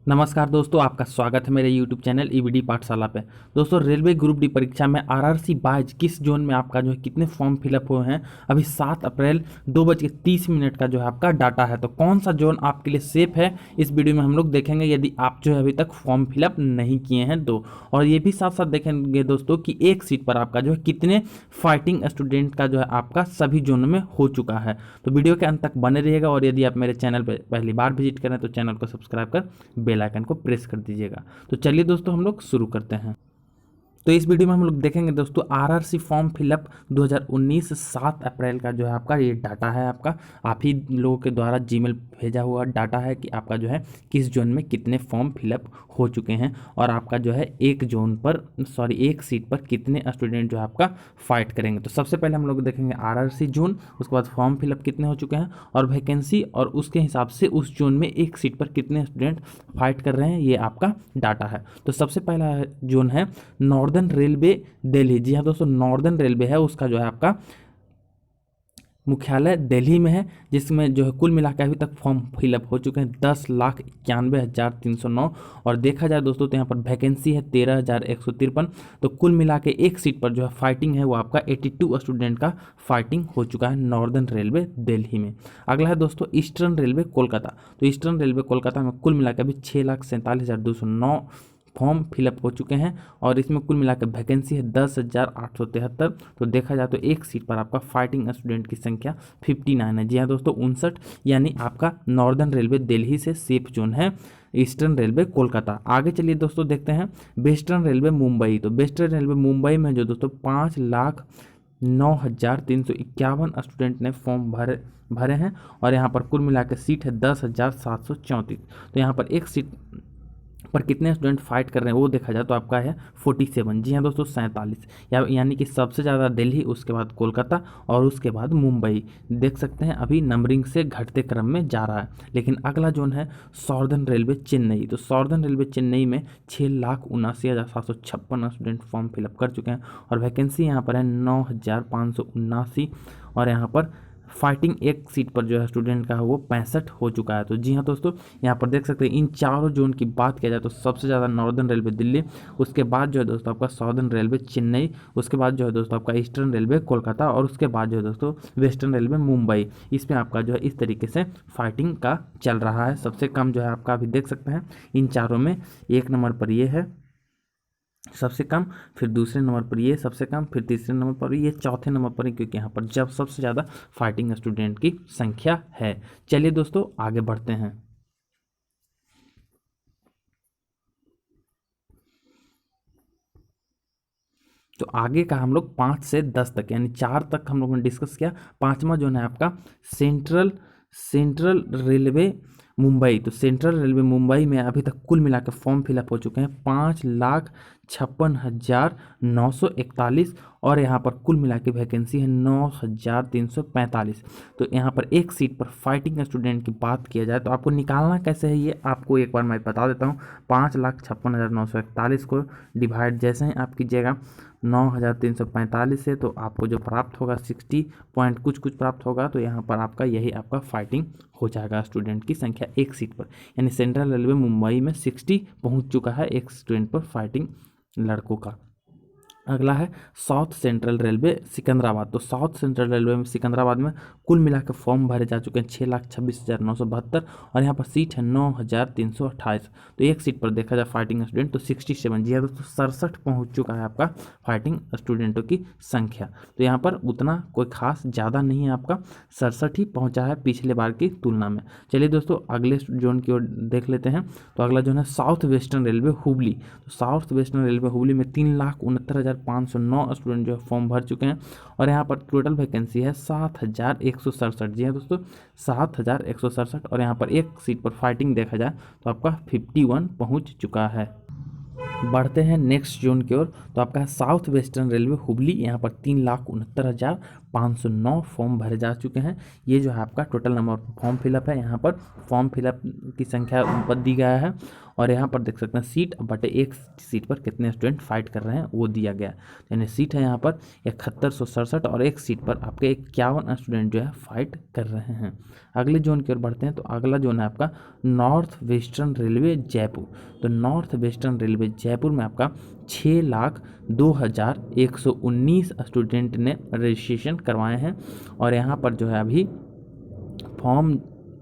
नमस्कार दोस्तों, आपका स्वागत है मेरे YouTube चैनल ईवीडी पाठशाला पे। दोस्तों, रेलवे ग्रुप डी परीक्षा में आरआरसी बाइज किस जोन में आपका जो है कितने फॉर्म फिलअप हुए हैं, अभी 7 अप्रैल 2:30 का जो है आपका डाटा है। तो कौन सा जोन आपके लिए सेफ है, इस वीडियो में हम लोग देखेंगे, यदि आप जो है अभी तक फॉर्म फिलअप नहीं किए हैं तो। और ये भी साथ साथ देखेंगे दोस्तों कि एक सीट पर आपका जो है कितने फाइटिंग स्टूडेंट का जो है आपका सभी जोन में हो चुका है। तो वीडियो के अंत तक बने रहिएगा, और यदि आप मेरे चैनल पर पहली बार विजिट करें तो चैनल को सब्सक्राइब कर बेल आइकन को प्रेस कर दीजिएगा। तो चलिए दोस्तों, हम लोग शुरू करते हैं। तो इस वीडियो में हम लोग देखेंगे दोस्तों आरआरसी फॉर्म फिलअप 2019 7 अप्रैल का जो है आपका ये डाटा है। आपका आप ही लोगों के द्वारा जीमेल भेजा हुआ डाटा है कि आपका जो है किस जोन में कितने फॉर्म फिलअप हो चुके हैं, और आपका जो है एक सीट पर कितने स्टूडेंट जो है आपका फाइट करेंगे। तो सबसे पहले हम लोग देखेंगे आरआरसी जोन, उसके बाद फॉर्म फिलअप कितने हो चुके हैं और वैकेंसी, और उसके हिसाब से उस जोन में एक सीट पर कितने स्टूडेंट फाइट कर रहे हैं, ये आपका डाटा है। तो सबसे पहला जोन है नॉर्दर्न रेलवे दिल्ली। जी हाँ दोस्तों, नॉर्दर्न रेलवे है, उसका जो है आपका मुख्यालय दिल्ली में है, जिसमें जो है कुल मिलाकर अभी तक फॉर्म फिलअप हो चुके हैं 10,91,309। और देखा जाए दोस्तों तो यहाँ पर वैकेंसी है 13,153। तो कुल मिला के एक सीट पर जो है फाइटिंग है वो आपका 82 स्टूडेंट का फाइटिंग हो चुका है नॉर्दर्न रेलवे दिल्ली में। अगला है दोस्तों ईस्टर्न रेलवे कोलकाता। तो ईस्टर्न रेलवे कोलकाता में कुल मिलाकर अभी 6,47,209 फॉर्म फिलअप हो चुके हैं, और इसमें कुल मिलाकर वैकेंसी है 10,873। तो देखा जाए तो एक सीट पर आपका फाइटिंग स्टूडेंट की संख्या 59 है। जी हाँ दोस्तों, 59, यानी आपका नॉर्दर्न रेलवे दिल्ली से सेफ जोन है ईस्टर्न रेलवे कोलकाता। आगे चलिए दोस्तों देखते हैं वेस्टर्न रेलवे मुंबई। तो वेस्टर्न रेलवे मुंबई में जो दोस्तों 5,09,351 स्टूडेंट ने फॉर्म भरे हैं, और यहाँ पर कुल मिलाकर सीट है 10,734। तो यहाँ पर एक सीट पर कितने स्टूडेंट फाइट कर रहे हैं वो देखा जाए तो आपका है 47। जी हाँ दोस्तों, 47, यानी कि सबसे ज़्यादा दिल्ली, उसके बाद कोलकाता और उसके बाद मुंबई। देख सकते हैं अभी नंबरिंग से घटते क्रम में जा रहा है। लेकिन अगला जोन है सॉर्दर्न रेलवे चेन्नई। तो सॉर्दर्न रेलवे चेन्नई में 6,79,756 स्टूडेंट फॉर्म फिलअप कर चुके हैं, और वैकेंसी यहाँ पर है 9,579। और यहाँ पर फाइटिंग एक सीट पर जो है स्टूडेंट का है वो 65 हो चुका है। तो जी हाँ दोस्तों, यहाँ पर देख सकते हैं इन चारों जोन की बात किया जाए तो सबसे ज़्यादा नॉर्दर्न रेलवे दिल्ली, उसके बाद जो है दोस्तों आपका सॉर्दर्न रेलवे चेन्नई, उसके बाद जो है दोस्तों आपका ईस्टर्न रेलवे कोलकाता, और उसके बाद जो है दोस्तों वेस्टर्न रेलवे मुंबई। इसमें आपका जो है इस तरीके से फाइटिंग का चल रहा है। सबसे कम जो है आपका अभी देख सकते हैं इन चारों में, एक नंबर पर ये है सबसे कम, फिर दूसरे नंबर पर ये सबसे कम, फिर तीसरे नंबर पर ये, चौथे नंबर पर, क्योंकि यहाँ पर जब सबसे ज़्यादा फाइटिंग स्टूडेंट की संख्या है। चलिए दोस्तों आगे बढ़ते हैं। तो आगे का हम लोग 5 से 10 तक यानी 4 तक हम लोगों ने डिस्कस किया। पांचवा जो है आपका सेंट्रल सेंट्रल रेलवे मुंबई। तो सेंट्रल रेलवे मुंबई में अभी तक कुल मिलाकर फॉर्म फिलअप हो चुके हैं 5,56,941, और यहाँ पर कुल मिला के वैकेंसी है 9,345। तो यहाँ पर एक सीट पर फाइटिंग स्टूडेंट की बात किया जाए तो आपको निकालना कैसे है ये आपको एक बार मैं बता देता हूँ। 5,56,941 को डिवाइड जैसे ही आप कीजिएगा 9,345 से, तो आपको जो प्राप्त होगा 60 पॉइंट कुछ प्राप्त होगा। तो यहाँ पर आपका यही आपका फाइटिंग हो जाएगा स्टूडेंट की संख्या एक सीट पर, यानी सेंट्रल रेलवे मुंबई में 60 पहुँच चुका है एक स्टूडेंट पर फाइटिंग लड़कों का। अगला है साउथ सेंट्रल रेलवे सिकंदराबाद। तो साउथ सेंट्रल रेलवे में सिकंदराबाद में कुल मिलाकर फॉर्म भरे जा चुके हैं 6,26,972, और यहाँ पर सीट है 9,328। तो एक सीट पर देखा जाए फाइटिंग स्टूडेंट तो 67। जी हाँ दोस्तों, 67 पहुँच चुका है आपका फाइटिंग स्टूडेंटों की संख्या। तो यहाँ पर उतना कोई खास ज़्यादा नहीं है, आपका 67 ही पहुँचा है पिछले बार की तुलना में। चलिए दोस्तों अगले जोन की ओर देख लेते हैं। तो अगला जोन है साउथ वेस्टर्न रेलवे हुबली। तो साउथ वेस्टर्न रेलवे हुबली में 3,69,509 स्टूडेंट जो है फॉर्म भर चुके हैं, और यहाँ पर टोटल वैकेंसी है 7,167। जी हाँ दोस्तों, 7,167, और यहाँ पर एक सीट पर फाइटिंग देखा जाए तो आपका 51 पहुँच चुका है। बढ़ते हैं नेक्स्ट जोन की ओर। तो आपका है साउथ वेस्टर्न रेलवे हुबली, यहाँ पर 3,69,000 509 फॉर्म भरे जा चुके हैं। ये जो है आपका total number of form fill up है। यहाँ पर फॉर्म फिलअप की संख्या ऊपर दी गया है और यहाँ पर देख सकते हैं सीट बटे एक सीट पर कितने स्टूडेंट फाइट कर रहे हैं वो दिया गया है। यानी सीट है यहाँ पर 7167 और एक सीट पर आपके 51 स्टूडेंट जो है फाइट कर रहे हैं। अगले जोन की ओर बढ़ते हैं। तो अगला जोन है आपका नॉर्थ वेस्टर्न रेलवे जयपुर। तो नॉर्थ वेस्टर्न रेलवे जयपुर में आपका 6,02,119 स्टूडेंट ने रजिस्ट्रेशन करवाए हैं और यहाँ पर जो है अभी फॉर्म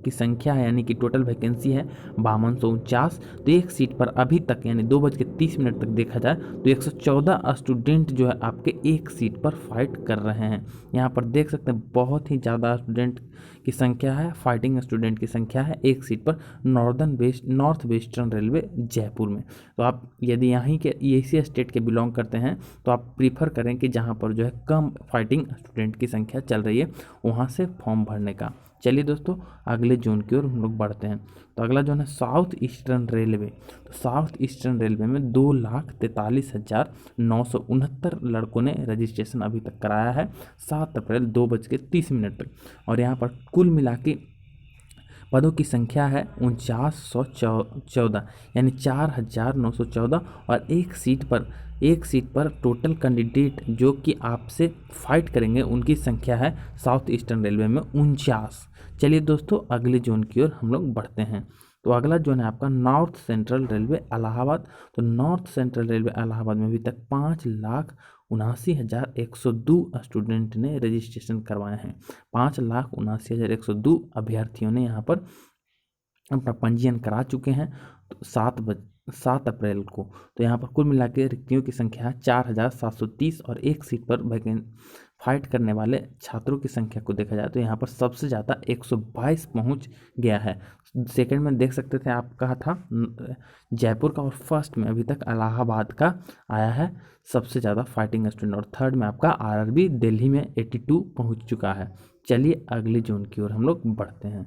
की संख्या है यानी कि टोटल वैकेंसी है 5249। तो एक सीट पर अभी तक यानी 2:30 तक देखा जाए तो 114 स्टूडेंट जो है आपके एक सीट पर फाइट कर रहे हैं। यहाँ पर देख सकते हैं बहुत ही ज़्यादा स्टूडेंट की संख्या है, फाइटिंग स्टूडेंट की संख्या है एक सीट पर नॉर्थ वेस्टर्न रेलवे जयपुर में। तो आप यदि यहाँ के इसी स्टेट के बिलोंग करते हैं तो आप प्रीफर करें कि जहाँ पर जो है कम फाइटिंग स्टूडेंट की संख्या चल रही है वहाँ से फॉर्म भरने का। चलिए दोस्तों अगले जोन की ओर हम लोग बढ़ते हैं। तो अगला जोन है साउथ ईस्टर्न रेलवे। तो साउथ ईस्टर्न रेलवे में 2,43,969 लड़कों ने रजिस्ट्रेशन अभी तक कराया है 7 अप्रैल 2:30 तक और यहाँ पर कुल मिला के पदों की संख्या है 4914 यानी 4,914 और एक सीट पर टोटल कैंडिडेट जो कि आपसे फाइट करेंगे उनकी संख्या है साउथ ईस्टर्न रेलवे में 49। चलिए दोस्तों अगले जोन की ओर हम लोग बढ़ते हैं। तो अगला जोन है आपका नॉर्थ सेंट्रल रेलवे इलाहाबाद। तो नॉर्थ सेंट्रल रेलवे इलाहाबाद में अभी तक 5,79,102 स्टूडेंट ने रजिस्ट्रेशन करवाए हैं। 5,79,102 अभ्यर्थियों ने यहाँ पर अपना पंजीयन करा चुके हैं। तो 7 अप्रैल को। तो यहाँ पर कुल मिला के रिक्तियों की संख्या है 4,730 और एक सीट पर फाइट करने वाले छात्रों की संख्या को देखा जाए तो यहाँ पर सबसे ज़्यादा 122 पहुँच गया है। सेकंड में देख सकते थे आप कहा था जयपुर का और फर्स्ट में अभी तक इलाहाबाद का आया है सबसे ज़्यादा फाइटिंग स्टूडेंट और थर्ड में आपका आरआरबी दिल्ली में 82 पहुँच चुका है। चलिए अगले जोन की ओर हम लोग बढ़ते हैं।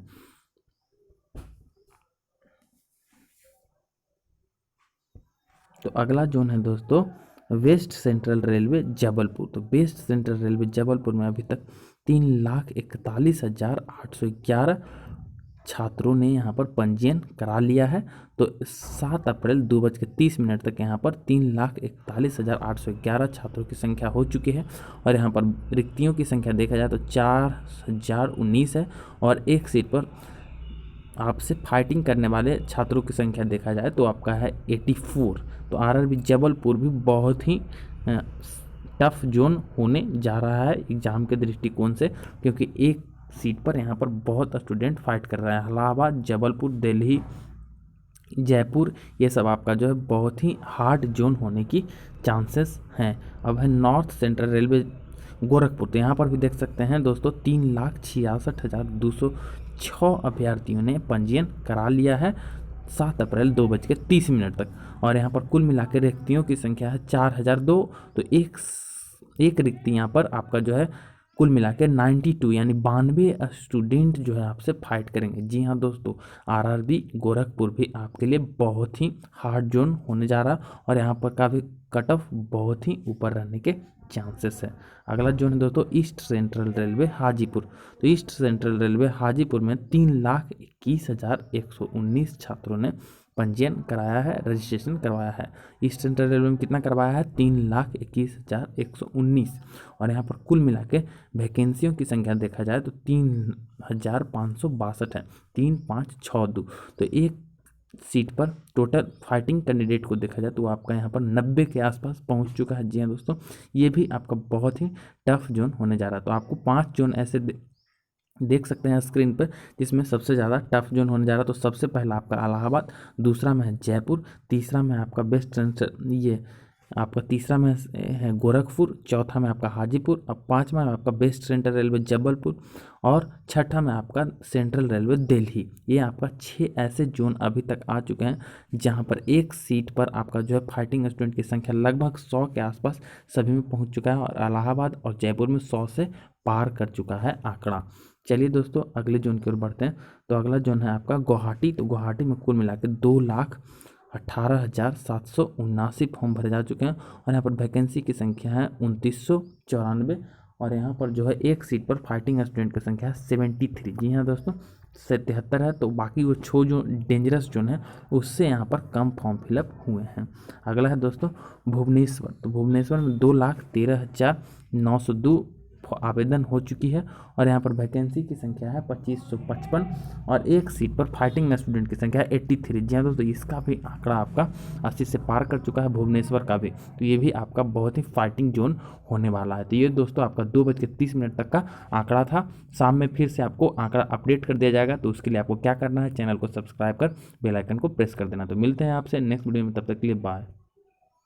तो अगला जोन है दोस्तों वेस्ट सेंट्रल रेलवे जबलपुर। तो वेस्ट सेंट्रल रेलवे जबलपुर में अभी तक 3,41,811 छात्रों ने यहाँ पर पंजीयन करा लिया है। तो 7 अप्रैल 2:30 तक यहाँ पर 3,41,811 छात्रों की संख्या हो चुकी है और यहाँ पर रिक्तियों की संख्या देखा जाए तो 4,019 है और एक सीट पर आपसे फाइटिंग करने वाले छात्रों की संख्या देखा जाए तो आपका है 84। तो आरआरबी जबलपुर भी बहुत ही टफ जोन होने जा रहा है एग्ज़ाम के दृष्टिकोण से क्योंकि एक सीट पर यहाँ पर बहुत स्टूडेंट फाइट कर रहा है। इलाहाबाद, जबलपुर, दिल्ली, जयपुर ये सब आपका जो है बहुत ही हार्ड जोन होने की चांसेस हैं। अब है नॉर्थ सेंट्रल रेलवे गोरखपुर। तो यहाँ पर भी देख सकते हैं दोस्तों 3,66,206 अभ्यर्थियों ने पंजीयन करा लिया है 7 अप्रैल 2:30 तक और यहाँ पर कुल मिला के रिक्तियों की संख्या है 4,002। तो एक रिक्ति यहाँ पर आपका जो है कुल मिला के 92 यानी 92 स्टूडेंट जो है आपसे फाइट करेंगे। जी हाँ दोस्तों आरआरबी गोरखपुर भी आपके लिए बहुत ही हार्ड जोन होने जा रहा है और यहाँ पर काफ़ी कट ऑफ बहुत ही ऊपर रहने के चांसेस है। अगला जोन है दोस्तों ईस्ट सेंट्रल रेलवे हाजीपुर। तो ईस्ट सेंट्रल रेलवे हाजीपुर में 3,21,119 छात्रों ने पंजीयन कराया है, रजिस्ट्रेशन करवाया है। ईस्ट सेंट्रल रेलवे में कितना करवाया है 3,21,119 और यहाँ पर कुल मिला के वैकेंसियों की संख्या देखा जाए तो 3,562 है 3,562। तो एक सीट पर टोटल फाइटिंग कैंडिडेट को देखा जाए तो आपका यहाँ पर 90 के आसपास पहुँच चुका है। जी हाँ दोस्तों ये भी आपका बहुत ही टफ जोन होने जा रहा है। तो आपको 5 जोन ऐसे देख सकते हैं स्क्रीन पर जिसमें सबसे ज़्यादा टफ जोन होने जा रहा है। तो सबसे पहला आपका इलाहाबाद, दूसरा में है जयपुर, तीसरा में आपका तीसरा में है गोरखपुर, चौथा में आपका हाजीपुर, अब पाँचवा में आपका वेस्ट सेंट्रल रेलवे जबलपुर और छठा में आपका सेंट्रल रेलवे दिल्ली। ये आपका 6 ऐसे जोन अभी तक आ चुके हैं जहां पर एक सीट पर आपका जो है फाइटिंग स्टूडेंट की संख्या लगभग 100 के आसपास सभी में पहुंच चुका है और इलाहाबाद और जयपुर में 100 से पार कर चुका है आंकड़ा। चलिए दोस्तों अगले जोन की ओर बढ़ते हैं। तो अगला जोन है आपका गुवाहाटी। तो गुवाहाटी में कुल मिला के 2,18,779 फॉर्म भरे जा चुके हैं और यहाँ पर वैकेंसी की संख्या है 2,994 और यहाँ पर जो है एक सीट पर फाइटिंग स्टूडेंट की संख्या है 73। जी हाँ दोस्तों, 73 है, तो बाकी वो छो जो डेंजरस जोन है उससे यहाँ पर कम फॉर्म फिलअप हुए हैं। अगला है दोस्तों भुवनेश्वर। तो भुवनेश्वर में 2,13,902 आवेदन हो चुकी है और यहाँ पर वैकेंसी की संख्या है 2555 और एक सीट पर फाइटिंग स्टूडेंट की संख्या है 83। जी हाँ दोस्तों, इसका भी आंकड़ा आपका 80 से पार कर चुका है भुवनेश्वर का भी, तो ये भी आपका बहुत ही फाइटिंग जोन होने वाला है। तो ये दोस्तों आपका 2:30 तक का आंकड़ा था। शाम में फिर से आपको आंकड़ा अपडेट कर दिया जाएगा, तो उसके लिए आपको क्या करना है, चैनल को सब्सक्राइब कर बेल आइकन को प्रेस कर देना। तो मिलते हैं आपसे नेक्स्ट वीडियो में, तब तक के लिए बाय।